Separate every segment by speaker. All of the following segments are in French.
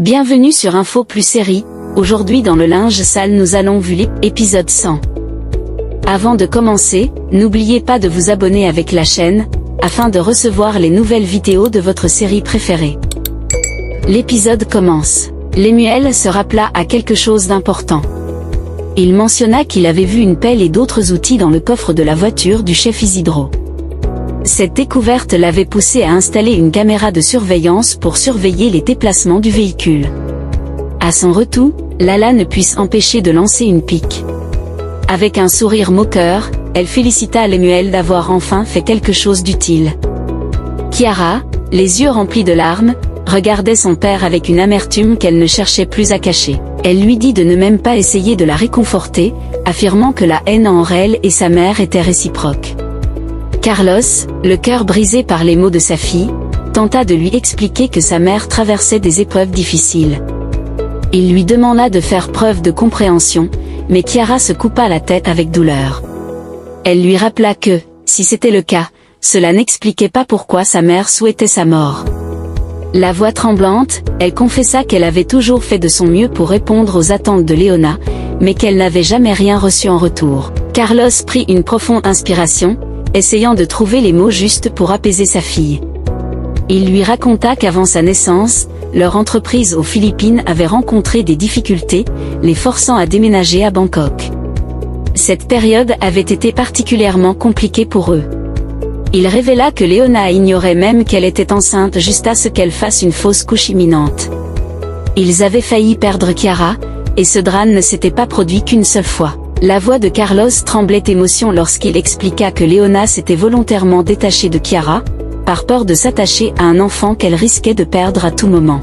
Speaker 1: Bienvenue sur Info Plus Série. Aujourd'hui dans le linge sale nous allons vu l'épisode 100. Avant de commencer, n'oubliez pas de vous abonner avec la chaîne, afin de recevoir les nouvelles vidéos de votre série préférée. L'épisode commence. Lemuel se rappela à quelque chose d'important. Il mentionna qu'il avait vu une pelle et d'autres outils dans le coffre de la voiture du chef Isidro. Cette découverte l'avait poussé à installer une caméra de surveillance pour surveiller les déplacements du véhicule. À son retour, Lala ne put empêcher de lancer une pique. Avec un sourire moqueur, elle félicita Lemuel d'avoir enfin fait quelque chose d'utile. Chiara, les yeux remplis de larmes, regardait son père avec une amertume qu'elle ne cherchait plus à cacher. Elle lui dit de ne même pas essayer de la réconforter, affirmant que la haine entre elle et sa mère était réciproque. Carlos, le cœur brisé par les mots de sa fille, tenta de lui expliquer que sa mère traversait des épreuves difficiles. Il lui demanda de faire preuve de compréhension, mais Chiara se coupa la tête avec douleur. Elle lui rappela que, si c'était le cas, cela n'expliquait pas pourquoi sa mère souhaitait sa mort. La voix tremblante, elle confessa qu'elle avait toujours fait de son mieux pour répondre aux attentes de Leona, mais qu'elle n'avait jamais rien reçu en retour. Carlos prit une profonde inspiration, essayant de trouver les mots justes pour apaiser sa fille. Il lui raconta qu'avant sa naissance, leur entreprise aux Philippines avait rencontré des difficultés, les forçant à déménager à Bangkok. Cette période avait été particulièrement compliquée pour eux. Il révéla que Leona ignorait même qu'elle était enceinte jusqu'à ce qu'elle fasse une fausse couche imminente. Ils avaient failli perdre Chiara, et ce drame ne s'était pas produit qu'une seule fois. La voix de Carlos tremblait d'émotion lorsqu'il expliqua que Leona s'était volontairement détachée de Chiara, par peur de s'attacher à un enfant qu'elle risquait de perdre à tout moment.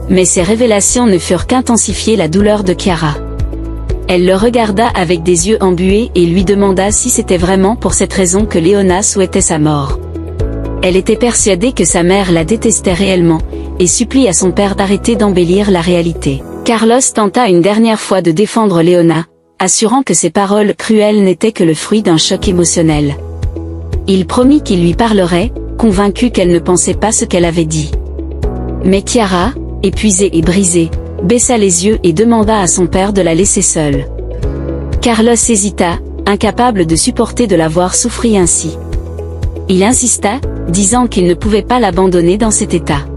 Speaker 1: Mais ces révélations ne furent qu'intensifier la douleur de Chiara. Elle le regarda avec des yeux embués et lui demanda si c'était vraiment pour cette raison que Leona souhaitait sa mort. Elle était persuadée que sa mère la détestait réellement, et supplia son père d'arrêter d'embellir la réalité. Carlos tenta une dernière fois de défendre Leona, assurant que ses paroles cruelles n'étaient que le fruit d'un choc émotionnel. Il promit qu'il lui parlerait, convaincu qu'elle ne pensait pas ce qu'elle avait dit. Mais Chiara, épuisée et brisée, baissa les yeux et demanda à son père de la laisser seule. Carlos hésita, incapable de supporter de la voir souffrir ainsi. Il insista, disant qu'il ne pouvait pas l'abandonner dans cet état.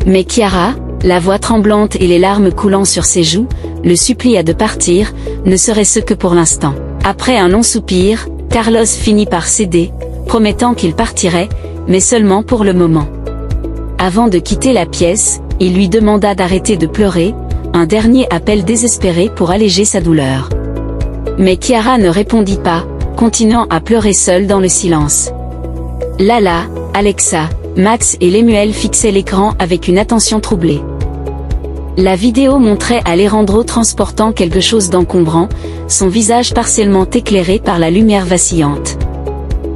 Speaker 1: Mais Chiara, la voix tremblante et les larmes coulant sur ses joues, le supplia de partir, ne serait-ce que pour l'instant. Après un long soupir, Carlos finit par céder, promettant qu'il partirait, mais seulement pour le moment. Avant de quitter la pièce, il lui demanda d'arrêter de pleurer, un dernier appel désespéré pour alléger sa douleur. Mais Chiara ne répondit pas, continuant à pleurer seule dans le silence. Lala, Alexa, Max et Lemuel fixaient l'écran avec une attention troublée. La vidéo montrait Alejandro transportant quelque chose d'encombrant, son visage partiellement éclairé par la lumière vacillante.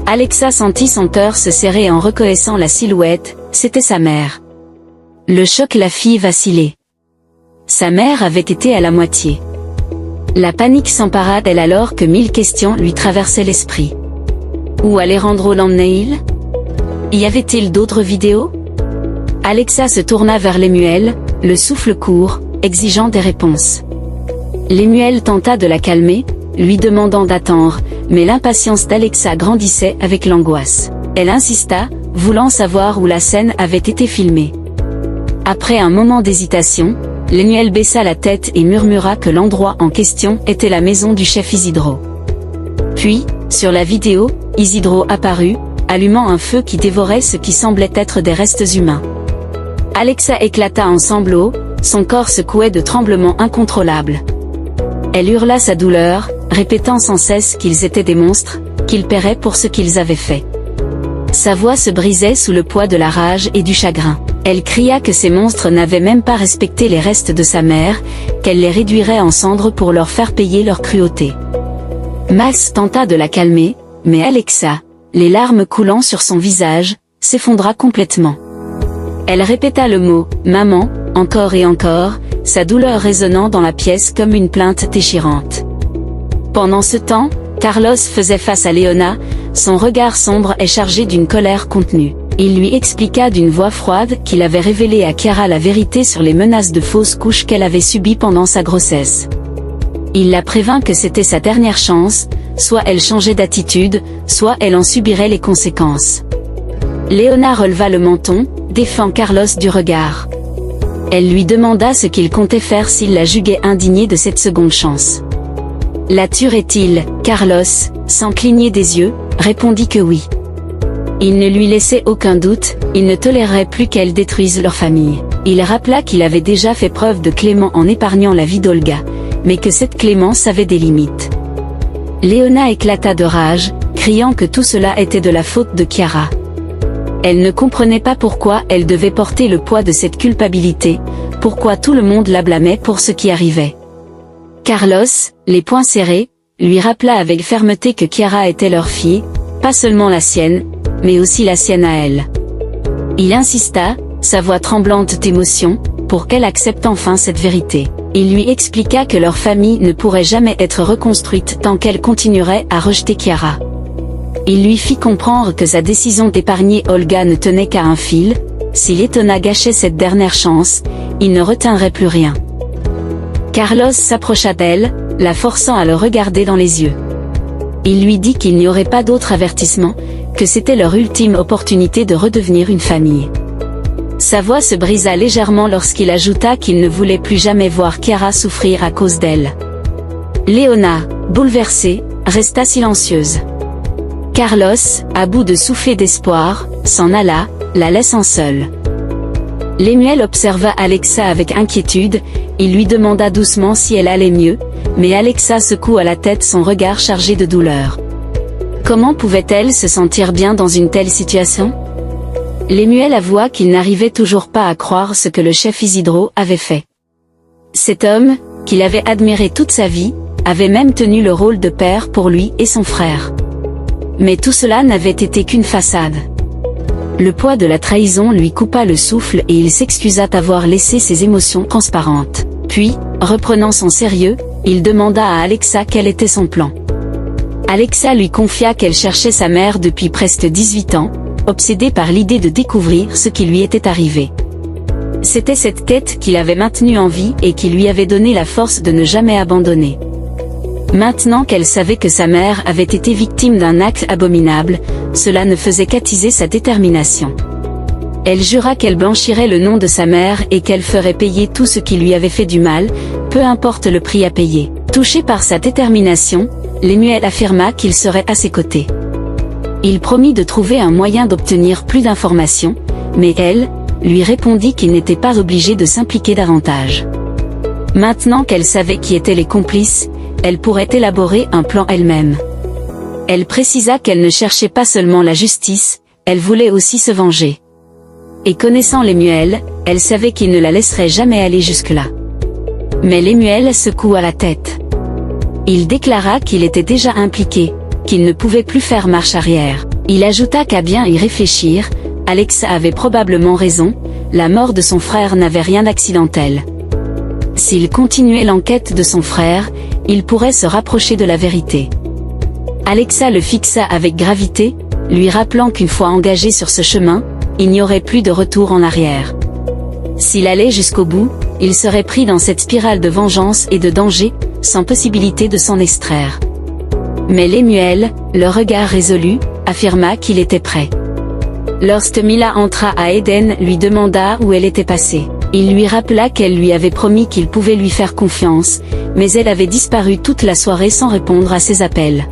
Speaker 1: Alexa sentit son cœur se serrer en reconnaissant la silhouette, c'était sa mère. Le choc la fit vaciller. Sa mère avait été à la moitié. La panique s'empara d'elle alors que 1000 questions lui traversaient l'esprit. Où Alejandro l'emmenait-il? Y avait-il d'autres vidéos? Alexa se tourna vers Lemuel, le souffle court, exigeant des réponses. Lemuel tenta de la calmer, lui demandant d'attendre, mais l'impatience d'Alexa grandissait avec l'angoisse. Elle insista, voulant savoir où la scène avait été filmée. Après un moment d'hésitation, Lemuel baissa la tête et murmura que l'endroit en question était la maison du chef Isidro. Puis, sur la vidéo, Isidro apparut, allumant un feu qui dévorait ce qui semblait être des restes humains. Alexa éclata en sanglots, son corps secouait de tremblements incontrôlables. Elle hurla sa douleur, répétant sans cesse qu'ils étaient des monstres, qu'ils paieraient pour ce qu'ils avaient fait. Sa voix se brisait sous le poids de la rage et du chagrin. Elle cria que ces monstres n'avaient même pas respecté les restes de sa mère, qu'elle les réduirait en cendres pour leur faire payer leur cruauté. Max tenta de la calmer, mais Alexa, les larmes coulant sur son visage, s'effondra complètement. Elle répéta le mot « maman » encore et encore, sa douleur résonnant dans la pièce comme une plainte déchirante. Pendant ce temps, Carlos faisait face à Leona, son regard sombre et chargé d'une colère contenue. Il lui expliqua d'une voix froide qu'il avait révélé à Chiara la vérité sur les menaces de fausses couches qu'elle avait subies pendant sa grossesse. Il la prévint que c'était sa dernière chance, soit elle changeait d'attitude, soit elle en subirait les conséquences. Leona releva le menton, défiant Carlos du regard. Elle lui demanda ce qu'il comptait faire s'il la jugeait indignée de cette seconde chance. La tuerait-il? Carlos, sans cligner des yeux, répondit que oui. Il ne lui laissait aucun doute, il ne tolérerait plus qu'elle détruise leur famille. Il rappela qu'il avait déjà fait preuve de clément en épargnant la vie d'Olga, mais que cette clémence avait des limites. Leona éclata de rage, criant que tout cela était de la faute de Chiara. Elle ne comprenait pas pourquoi elle devait porter le poids de cette culpabilité, pourquoi tout le monde la blâmait pour ce qui arrivait. Carlos, les poings serrés, lui rappela avec fermeté que Chiara était leur fille, pas seulement la sienne, mais aussi la sienne à elle. Il insista, sa voix tremblante d'émotion, pour qu'elle accepte enfin cette vérité. Il lui expliqua que leur famille ne pourrait jamais être reconstruite tant qu'elle continuerait à rejeter Chiara. Il lui fit comprendre que sa décision d'épargner Olga ne tenait qu'à un fil, si Letona gâchait cette dernière chance, il ne retiendrait plus rien. Carlos s'approcha d'elle, la forçant à le regarder dans les yeux. Il lui dit qu'il n'y aurait pas d'autre avertissement, que c'était leur ultime opportunité de redevenir une famille. Sa voix se brisa légèrement lorsqu'il ajouta qu'il ne voulait plus jamais voir Chiara souffrir à cause d'elle. Leona, bouleversée, resta silencieuse. Carlos, à bout de souffler d'espoir, s'en alla, la laissant seule. Lemuel observa Alexa avec inquiétude, il lui demanda doucement si elle allait mieux, mais Alexa secoua la tête, son regard chargé de douleur. Comment pouvait-elle se sentir bien dans une telle situation? Lemuel avoua qu'il n'arrivait toujours pas à croire ce que le chef Isidro avait fait. Cet homme, qu'il avait admiré toute sa vie, avait même tenu le rôle de père pour lui et son frère. Mais tout cela n'avait été qu'une façade. Le poids de la trahison lui coupa le souffle et il s'excusa d'avoir laissé ses émotions transparentes. Puis, reprenant son sérieux, il demanda à Alexa quel était son plan. Alexa lui confia qu'elle cherchait sa mère depuis presque 18 ans, obsédée par l'idée de découvrir ce qui lui était arrivé. C'était cette quête qui l'avait maintenue en vie et qui lui avait donné la force de ne jamais abandonner. Maintenant qu'elle savait que sa mère avait été victime d'un acte abominable, cela ne faisait qu'attiser sa détermination. Elle jura qu'elle blanchirait le nom de sa mère et qu'elle ferait payer tout ce qui lui avait fait du mal, peu importe le prix à payer. Touché par sa détermination, Lemuel affirma qu'il serait à ses côtés. Il promit de trouver un moyen d'obtenir plus d'informations, mais elle, lui répondit qu'il n'était pas obligé de s'impliquer davantage. Maintenant qu'elle savait qui étaient les complices, elle pourrait élaborer un plan elle-même. Elle précisa qu'elle ne cherchait pas seulement la justice, elle voulait aussi se venger. Et connaissant Lemuel, elle savait qu'il ne la laisserait jamais aller jusque-là. Mais Lemuel secoua la tête. Il déclara qu'il était déjà impliqué, qu'il ne pouvait plus faire marche arrière. Il ajouta qu'à bien y réfléchir, Alexa avait probablement raison, la mort de son frère n'avait rien d'accidentel. S'il continuait l'enquête de son frère, il pourrait se rapprocher de la vérité. Alexa le fixa avec gravité, lui rappelant qu'une fois engagé sur ce chemin, il n'y aurait plus de retour en arrière. S'il allait jusqu'au bout, il serait pris dans cette spirale de vengeance et de danger, sans possibilité de s'en extraire. Mais Lemuel, le regard résolu, affirma qu'il était prêt. Lorsque Mila entra à Eden, lui demanda où elle était passée. Il lui rappela qu'elle lui avait promis qu'il pouvait lui faire confiance, mais elle avait disparu toute la soirée sans répondre à ses appels.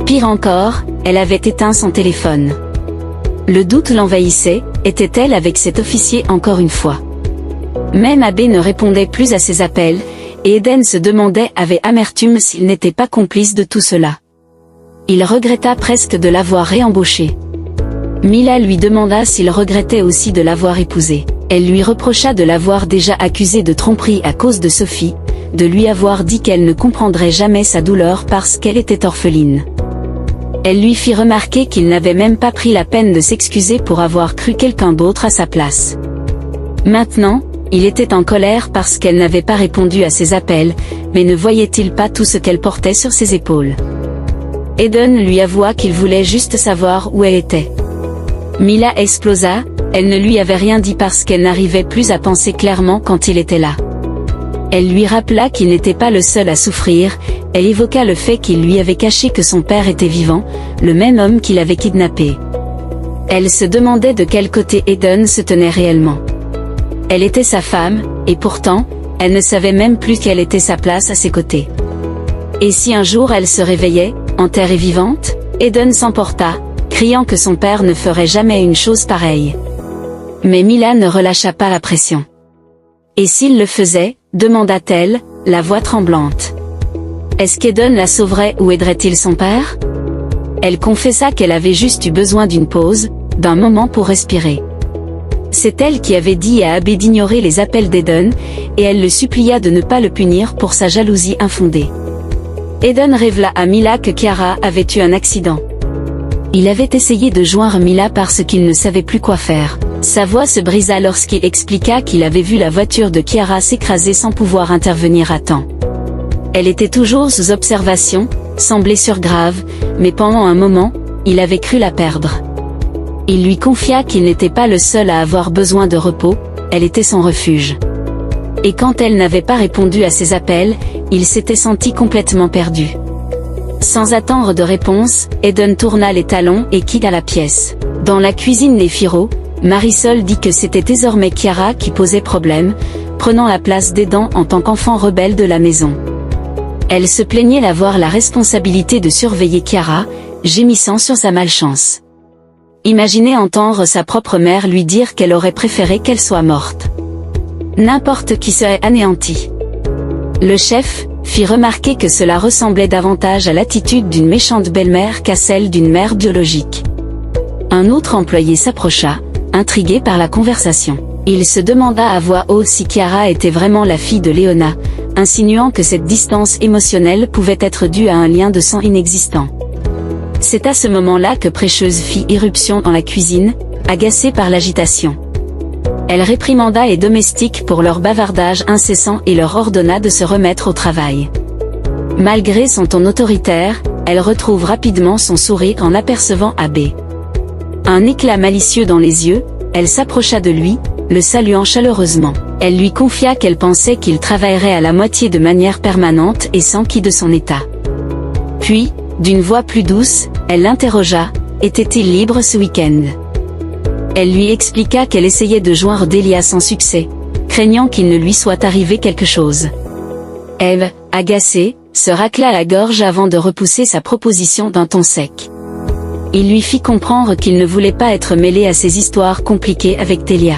Speaker 1: Pire encore, elle avait éteint son téléphone. Le doute l'envahissait, était-elle avec cet officier encore une fois? Même Abbé ne répondait plus à ses appels, et Eden se demandait avec amertume s'il n'était pas complice de tout cela. Il regretta presque de l'avoir réembauché. Mila lui demanda s'il regrettait aussi de l'avoir épousée. Elle lui reprocha de l'avoir déjà accusé de tromperie à cause de Sophie, de lui avoir dit qu'elle ne comprendrait jamais sa douleur parce qu'elle était orpheline. Elle lui fit remarquer qu'il n'avait même pas pris la peine de s'excuser pour avoir cru quelqu'un d'autre à sa place. Maintenant, il était en colère parce qu'elle n'avait pas répondu à ses appels, mais ne voyait-il pas tout ce qu'elle portait sur ses épaules? Eden lui avoua qu'il voulait juste savoir où elle était. Mila explosa, elle ne lui avait rien dit parce qu'elle n'arrivait plus à penser clairement quand il était là. Elle lui rappela qu'il n'était pas le seul à souffrir, elle évoqua le fait qu'il lui avait caché que son père était vivant, le même homme qui l'avait kidnappé. Elle se demandait de quel côté Eden se tenait réellement. Elle était sa femme, et pourtant, elle ne savait même plus quelle était sa place à ses côtés. Et si un jour elle se réveillait, enterrée vivante, Eden s'emporta, criant que son père ne ferait jamais une chose pareille. Mais Mila ne relâcha pas la pression. Et s'il le faisait, demanda-t-elle, la voix tremblante. Est-ce qu'Eden la sauverait ou aiderait-il son père? Elle confessa qu'elle avait juste eu besoin d'une pause, d'un moment pour respirer. C'est elle qui avait dit à Abbé d'ignorer les appels d'Eden, et elle le supplia de ne pas le punir pour sa jalousie infondée. Eden révéla à Mila que Chiara avait eu un accident. Il avait essayé de joindre Mila parce qu'il ne savait plus quoi faire. Sa voix se brisa lorsqu'il expliqua qu'il avait vu la voiture de Chiara s'écraser sans pouvoir intervenir à temps. Elle était toujours sous observation, sans blessure grave, mais pendant un moment, il avait cru la perdre. Il lui confia qu'il n'était pas le seul à avoir besoin de repos, elle était son refuge. Et quand elle n'avait pas répondu à ses appels, il s'était senti complètement perdu. Sans attendre de réponse, Eden tourna les talons et quitta la pièce. Dans la cuisine des Firo, Marisol dit que c'était désormais Chiara qui posait problème, prenant la place d'Eden en tant qu'enfant rebelle de la maison. Elle se plaignait d'avoir la responsabilité de surveiller Chiara, gémissant sur sa malchance. Imaginez entendre sa propre mère lui dire qu'elle aurait préféré qu'elle soit morte. N'importe qui serait anéanti. Le chef fit remarquer que cela ressemblait davantage à l'attitude d'une méchante belle-mère qu'à celle d'une mère biologique. Un autre employé s'approcha, intrigué par la conversation. Il se demanda à voix haute si Chiara était vraiment la fille de Leona, insinuant que cette distance émotionnelle pouvait être due à un lien de sang inexistant. C'est à ce moment-là que Précieuse fit irruption dans la cuisine, agacée par l'agitation. Elle réprimanda les domestiques pour leur bavardage incessant et leur ordonna de se remettre au travail. Malgré son ton autoritaire, elle retrouve rapidement son sourire en apercevant Abbé. Un éclat malicieux dans les yeux, elle s'approcha de lui, le saluant chaleureusement. Elle lui confia qu'elle pensait qu'il travaillerait à la moitié de manière permanente et sans qui de son état. Puis, d'une voix plus douce, elle l'interrogea, était-il libre ce week-end? Elle lui expliqua qu'elle essayait de joindre Delia sans succès, craignant qu'il ne lui soit arrivé quelque chose. Elle, agacée, se racla la gorge avant de repousser sa proposition d'un ton sec. Il lui fit comprendre qu'il ne voulait pas être mêlé à ces histoires compliquées avec Delia.